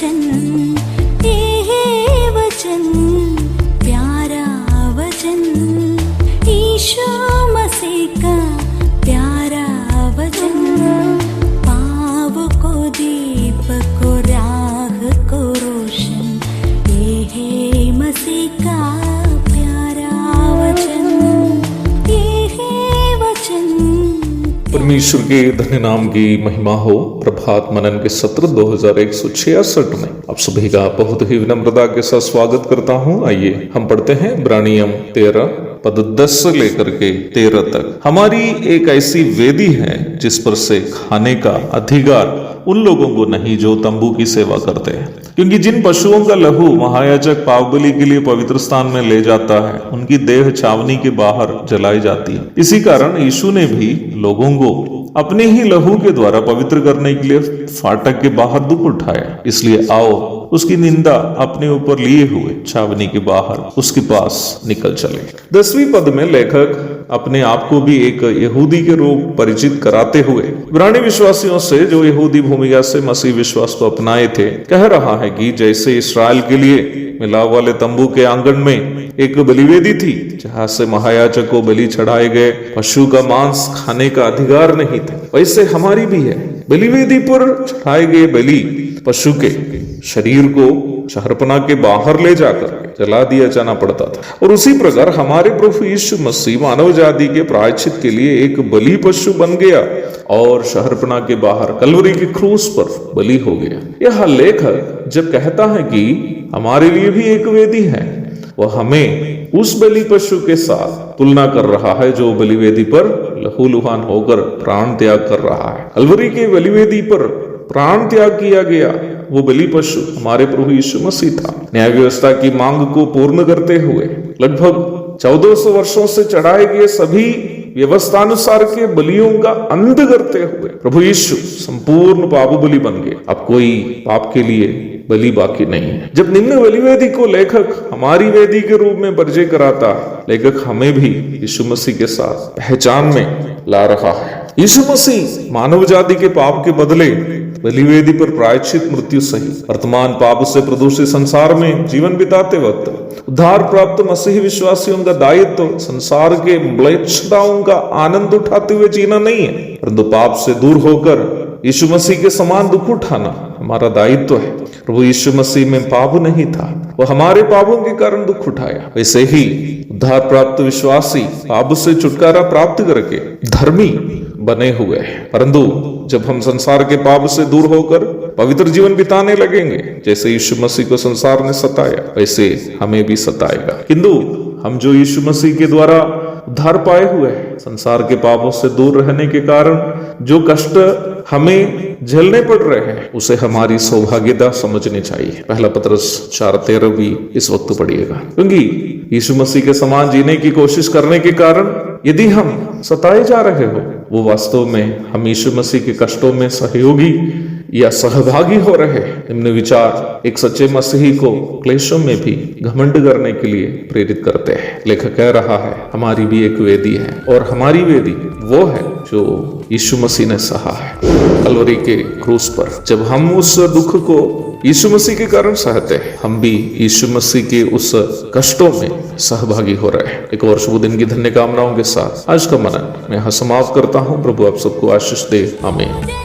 वचन, ये वचन प्यारा वचन, ईशु मसीह का प्यारा वचन, पाव को दीप को राह को रोशन, ये है मसीह का प्यारा वचन, ये है वचन। परमेश्वर के धन्य नाम की महिमा हो। प्रभात मनन के सत्र 2166 में आप सभी का बहुत ही विनम्रता के साथ स्वागत करता हूं। आइए हम पढ़ते हैं इब्रानियम 13 पद 10 से लेकर के 13 तक। हमारी एक ऐसी वेदी है जिस पर से खाने का अधिकार उन लोगों को नहीं जो तंबू की सेवा करते हैं, क्योंकि जिन पशुओं का लहू महायाजक पावबलि के लिए पवित्र स्थान में ले जाता है उनकी देह छावनी के बाहर जलाई जाती है। इसी कारण यीशु ने भी लोगों को अपने ही लहू के द्वारा पवित्र करने के लिए फाटक के बाहर दुख उठाया। इसलिए आओ उसकी निंदा अपने ऊपर लिए हुए छावनी के बाहर उसके पास निकल चले। 10वीं पद में लेखक अपने आप को भी एक यहूदी के रूप परिचित कराते हुए इब्रानी विश्वासियों से जो यहूदी भूमिका से मसीह विश्वास को अपनाए थे कह रहा है कि जैसे इस्राएल के लिए मिलाप वाले तंबू के आंगन में एक बलिवेदी थी जहां से महायाजक को बलि चढ़ाए गए पशु का मांस खाने का अधिकार नहीं था, वैसे हमारी भी है। बलिवेदी पर चढ़ाए गए बलि पशु के शरीर को शहरपना के बाहर ले जाकर जला दिया जाना पड़ता था, और उसी प्रकार हमारे प्रभु यीशु मसीह मानव जाति के प्रायश्चित के लिए एक बलि पशु बन गया और शहरपना के बाहर कलवरी के क्रूस पर बलि हो गया। यह लेखक जब कहता है कि हमारे लिए भी एक वेदी है, वह हमें उस बलि पशु के साथ तुलना कर रहा है जो बलिवेदी पर लहूलुहान होकर प्राण त्याग कर रहा है। कलवरी के बलिवेदी पर प्राण त्याग किया गया वो बलि पशु हमारे प्रभु यीशु मसीह था। न्याय व्यवस्था की मांग को पूर्ण करते हुए लगभग 1400 वर्षों से चढ़ाए गए सभी व्यवस्थानुसार के बलियों का अंत करते हुए प्रभु यीशु संपूर्ण पाप बलि बन गए। अब कोई पाप के लिए बलि बाकी नहीं है। जब निम्न बलिवेदी को लेखक हमारी वेदी के रूप में परिचय कराता, लेखक हमें भी यीशु मसीह के साथ पहचान में ला रहा है। यीशु मसीह मानव जाति के पाप के बदले बलिवेदी पर प्रायश्चित मृत्यु सही वर्तमान पाप से प्रदूषित संसार में जीवन बिताते वक्त उद्धार प्राप्त मसीही विश्वासियों का दायित्व संसार के म्लेच्छताओं का आनंद उठाते हुए जीना नहीं है, परंतु पाप से दूर होकर यीशु मसीह के समान दुख उठाना हमारा दायित्व है। प्रभु यीशु मसीह में पाप नहीं था, वह हमारे पापों के कारण दुख उठाया। वैसे ही उद्धार प्राप्त विश्वासी पाप से छुटकारा प्राप्त करके धर्मी बने हुए हैं, परंतु जब हम संसार के पाप से दूर होकर पवित्र जीवन बिताने लगेंगे, जैसे यीशु मसीह को संसार ने सताया वैसे हमें भी सताएगा। किंतु हम जो यीशु मसीह के द्वारा उद्धार पाए हुए हैं, संसार के पापों से दूर रहने के कारण जो कष्ट हमें झेलने पड़ रहे हैं उसे हमारी सौभाग्यता समझनी चाहिए। पहला पत्रस 4:13 भी इस वक्त पढ़िएगा, क्योंकि यीशु मसीह के समान जीने की कोशिश करने के कारण यदि हम सताए जा रहे हो, वो वास्तव में हम यीशु मसीह के कष्टों में सहयोगी या सहभागी हो रहे हैं। निम्न विचार एक सच्चे मसीही को क्लेशों में भी घमंड करने के लिए प्रेरित करते हैं। लेखक कह रहा है हमारी भी एक वेदी है, और हमारी वेदी वो है जो यीशु मसीह ने सहा है कलवरी के क्रूस पर। जब हम उस दुख को यीशु मसीह के कारण सहते हैं, हम भी यीशु मसीह के उस कष्टों में सहभागी हो रहे हैं। एक और शुभ दिन की धन्य कामनाओं के साथ आज का मनन मैं यहाँ समाप्त करता हूँ। प्रभु आप सबको आशीष दे। आमीन।